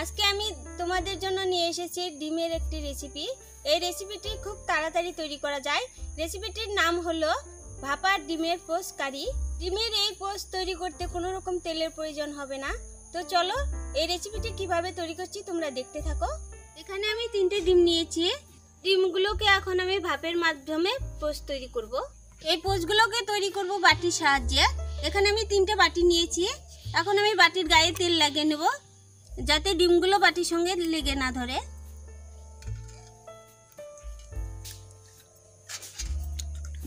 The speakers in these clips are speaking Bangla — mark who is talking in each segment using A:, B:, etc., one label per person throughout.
A: আজকে আমি তোমাদের জন্য নিয়ে এসেছি ডিমের একটি রেসিপি। এই রেসিপিটি খুব তাড়াতাড়ি তৈরি করা যায়। রেসিপিটির নাম হলো ভাপা ডিমের পোস্ট কারি। ডিমের এই পোস্ট তৈরি করতে কোনো রকম তেলের প্রয়োজন হবে না। তো চলো এই রেসিপিটি কিভাবে তৈরি করছি তোমরা দেখতে থাকো। এখানে আমি 3টে ডিম নিয়েছি। ডিমগুলোকে এখন আমি ভাপের মাধ্যমে পোস্ট তৈরি করব। এই পোস্টগুলোকে তৈরি করব বাটির সাহায্যে। এখানে আমি 3টে বাটি নিয়েছি। এখন আমি বাটির গায়ে তেল লাগিয়ে নেব যাতে ডিমগুলো বাটির সঙ্গে লেগে না ধরে।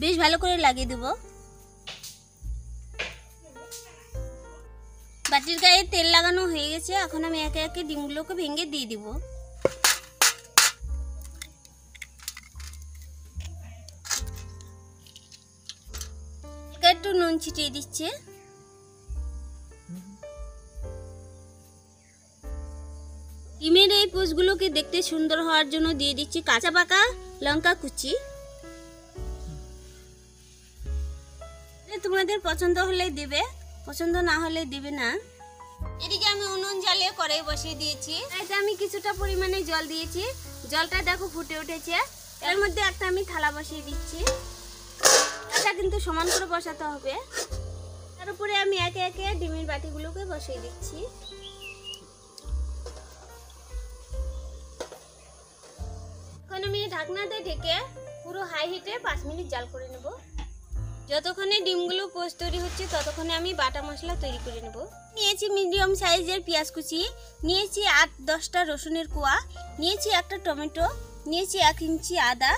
A: বেশ ভালো করে লাগিয়ে দেব। বাটির গায়ে তেল লাগানো হয়ে গেছে। এখন আমি একে একে ডিমগুলোকে ভেঙে দিয়ে দিব। একটু নুন ছিটিয়ে দিচ্ছে। ডিমের এই পোস্টগুলোকে দেখতে সুন্দর হওয়ার জন্য দিয়ে দিচ্ছি কাঁচা পাকা লঙ্কা কুচি। তোমাদের পছন্দ হলে দেবে, পছন্দ না হলে দেবে না। এদিকে আমি উনুন জ্বালিয়ে কড়াই বসিয়ে দিয়েছি। এতে আমি কিছুটা পরিমাণে জল দিয়েছি। জলটা দেখো ফুটে উঠেছে। এর মধ্যে একটা আমি থালা বসিয়ে দিচ্ছি। এটা কিন্তু সমান করে বসাতে হবে। তার উপরে আমি একে একে ডিমের বাটিগুলোকে বসিয়ে দিচ্ছি। এখন আমি ঢাকনাতে ঢেকে পুরো হাই হিটে 5 মিনিট জাল করে নেব। যতক্ষণে ডিমগুলো পোস্ট তৈরি হচ্ছে ততক্ষণে আমি বাটা মশলা তৈরি করে নেব। নিয়েছি মিডিয়াম সাইজের পেঁয়াজ কুচি, নিয়েছি 8-10টা রসুনের কোয়া, নিয়েছি একটা টমেটো, নিয়েছি 1 ইঞ্চি আদা,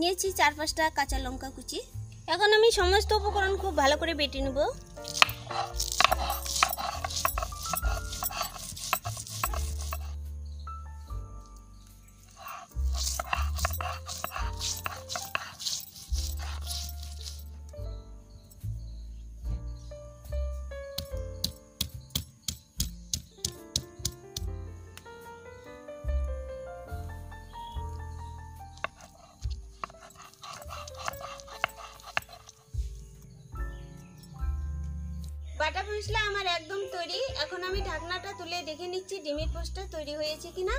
A: নিয়েছি 4-5টা কাঁচা লঙ্কা কুচি। এখন আমি সমস্ত উপকরণ খুব ভালো করে বেটে নেব। বাটা মশলা আমার একদম তৈরি। এখন আমি ঢাকনাটা তুলে দেখে নিচ্ছি ডিমের পোস্টটা তৈরি হয়েছে কিনা।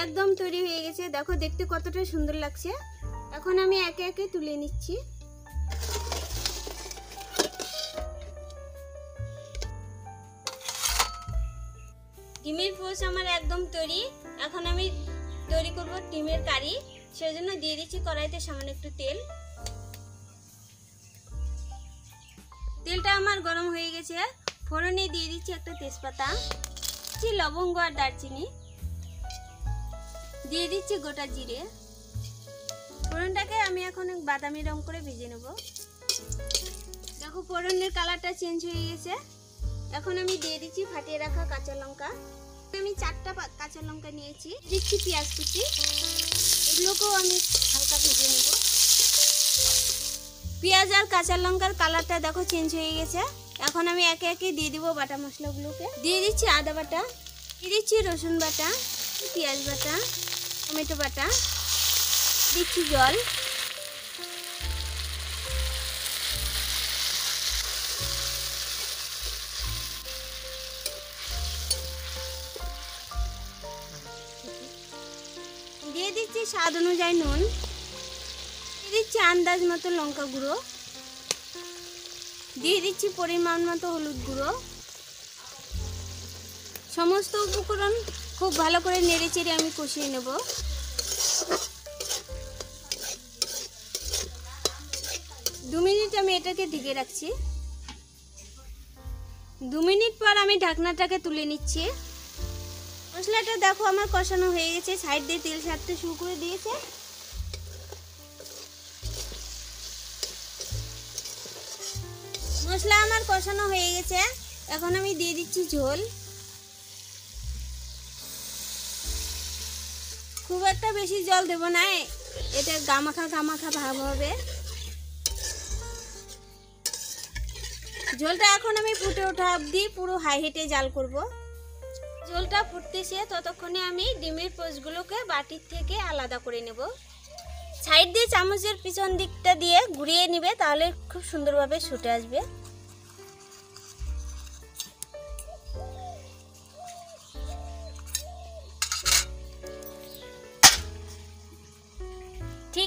A: একদম তৈরি হয়ে গেছে। দেখো দেখতে কতটা সুন্দর লাগছে। এখন আমি একে একে তুলে নিচ্ছি। ডিমের পোস্ট আমার একদম তৈরি। এখন আমি তৈরি করব ডিমের কারি। সেজন্য দিয়ে দিচ্ছি কড়াইতে সামান্য একটু তেল। তেলটা আমার গরম হয়ে গেছে। ফোড়নে দিয়ে দিচ্ছি একটা তেজপাতা, লবঙ্গ আর দারচিনি, দিয়ে দিচ্ছি গোটা জিরে। ফোড়নটাকে আমি এখন বাদামি রং করে ভেজে নেব। দেখো ফোড়নের কালারটা চেঞ্জ হয়ে গেছে। এখন আমি দিয়ে দিচ্ছি ফাটিয়ে রাখা কাঁচা লঙ্কা। আমি 4টা কাঁচা লঙ্কা নিয়েছি। দিচ্ছি পেঁয়াজ কুচি, এগুলোকেও আমি হালকা ভেজে নেব। পেঁয়াজ আর কাঁচা লঙ্কার কালারটা দেখো চেঞ্জ হয়ে গেছে। এখন আমি একে একে দিয়ে দিব বাটা মশলাগুলোকে। দিয়ে দিচ্ছি আদা বাটা, দিয়ে দিচ্ছি রসুন বাটা, পেঁয়াজ বাটা, টমেটো বাটা, দিচ্ছি জল। দিয়ে দিচ্ছি স্বাদ অনুযায়ী নুন, দিচ্ছি আন্দাজ মতো লঙ্কা গুঁড়ো, দিয়ে দিচ্ছি পরিমাণ মতো হলুদ গুঁড়ো। সমস্ত উপকরণ খুব ভালো করে নেড়ে চেড়ে আমি কষিয়ে নেব। দু মিনিট আমি এটাকে ঢেকে রাখছি। 2 মিনিট পর আমি ঢাকনাটাকে তুলে নিচ্ছি। মশলাটা দেখো আমার কষানো হয়ে গেছে। সাইড দিয়ে তেল ছাড়তে শুরু করে দিয়েছে। মশলা আমার কষানো হয়ে গেছে। এখন আমি দিয়ে দিচ্ছি ঝোল। খুব একটা বেশি জল দেব না, এটা গামাখা গামাখা ভাব হবে। ঝোলটা এখন আমি ফুটে ওঠা অবধি পুরো হাই হিটে জাল করব। ঝোলটা ফুটতেছে ততক্ষণে আমি ডিমের পোস্টগুলোকে বাটির থেকে আলাদা করে নেব। সাইড দিয়ে চামচের পিছন দিকটা দিয়ে ঘুরিয়ে নেবে, তাহলে খুব সুন্দরভাবে ছুটে আসবে।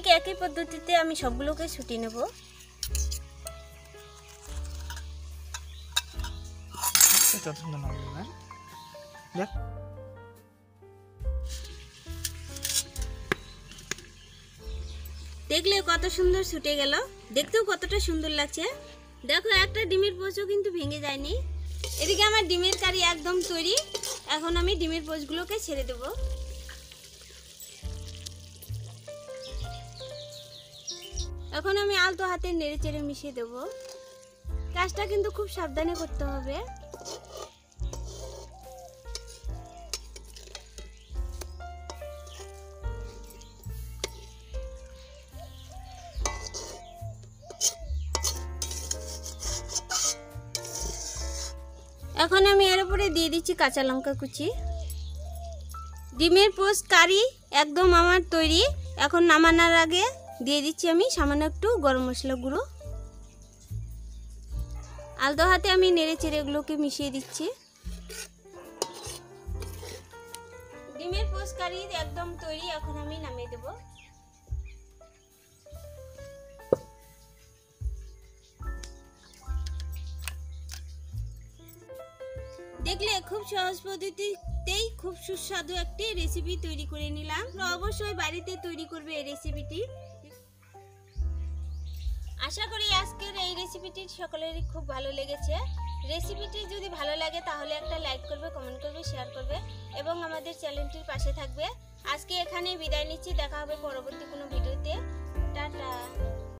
A: ঠিক একই পদ্ধতিতে আমি সবগুলোকে ছুটি নেব। দেখলে কত সুন্দর ছুটে গেল, দেখতেও কতটা সুন্দর লাগছে। দেখো একটা ডিমের পোচও কিন্তু ভেঙে যায়নি। এদিকে আমার ডিমের কারি একদম তৈরি। এখন আমি ডিমের পোচগুলোকে ছেড়ে দেব। এখন আমি আলতো হাতে নেড়ে চেড়ে মিশিয়ে দেব। কাজটা কিন্তু খুব সাবধানে করতে হবে। এখন আমি এর উপরে দিয়ে দিচ্ছি কাঁচা লঙ্কা কুচি। ডিমের পোস্ট কারি একদম আমার তৈরি। এখন নামানোর আগে দিয়ে দিচ্ছি আমি সামান্য একটু গরম মশলা গুঁড়ো। আলতো হাতে আমি নেড়ে চেড়ে এগুলোকে মিশিয়ে দিচ্ছি। ডিমের পোস্ট কারি একদম তৈরি। এখন আমি নামিয়ে দেব। দেখলে খুব সহজ পদ্ধতিতেই খুব সুস্বাদু একটি রেসিপি তৈরি করে নিলাম। অবশ্যই বাড়িতে তৈরি করবে এই রেসিপিটি। আশা করি আজকের এই রেসিপিটি সকলেরই খুব ভালো লেগেছে। রেসিপিটি যদি ভালো লাগে তাহলে একটা লাইক করবে, কমেন্ট করবে, শেয়ার করবে এবং আমাদের চ্যানেলটির পাশে থাকবে। আজকে এখানেই বিদায় নিচ্ছি। দেখা হবে পরবর্তী কোনো ভিডিওতে। টাটা।